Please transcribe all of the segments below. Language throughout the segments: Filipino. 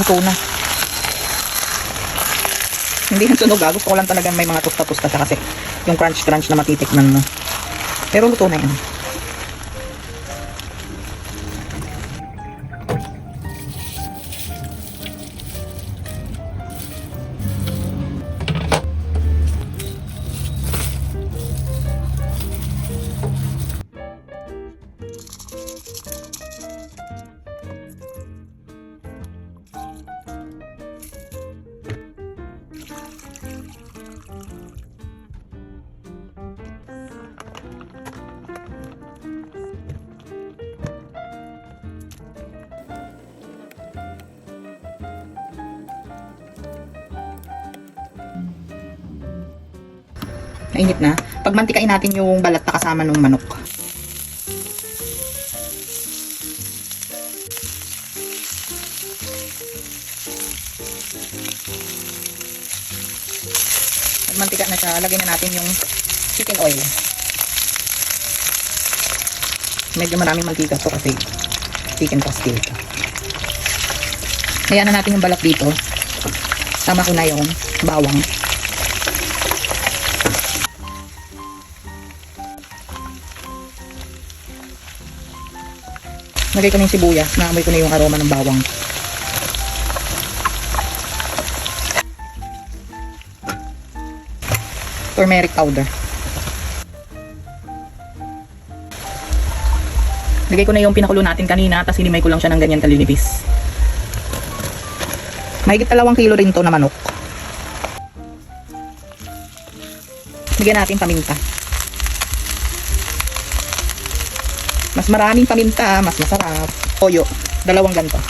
Luto na. Hindi yung sunog, gusto ko lang talaga may mga tusta-tusta siya kasi yung crunch-crunch na matitikman mo. Pero luto na yan. Mainit na. Pagmantikain natin yung balat na kasama ng manok. Pagmantika na siya, lagyan na natin yung chicken oil. Medyo maraming mantika to kasi chicken pastil ito. Hayaan na natin yung balat dito. Tama ko na yung bawang. Lagay ko na yung sibuyas. Naamoy ko na yung aroma ng bawang. Turmeric powder. Lagay ko na yung pinakulo natin kanina. Tapos hinimay ko lang siya ng ganyan kalinipis. Mahigit 2 kilo rin to na manok. Bigyan natin paminta. Mas maraming paminta, mas masarap. Toyo, 2 ganito.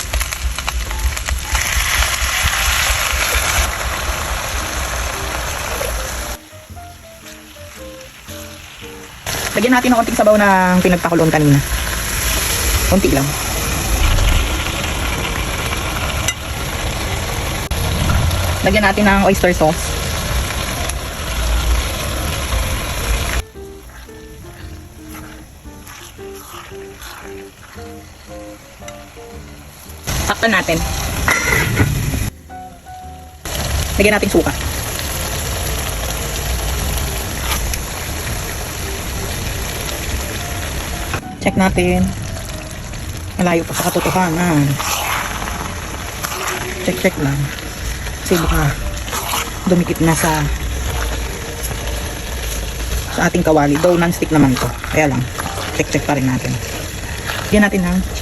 Lagyan natin ng konting sabaw ng pinagpakulon kanina. Konti lang. Lagyan natin ng oyster sauce. Takpan natin. Lagyan natin suka. Check natin. Malayo pa sa katotohanan. Check lang. Kasi baka dumikit na sa ating kawali. Though non-stick naman to. Kaya lang, check pa rin natin. Lagyan natin ng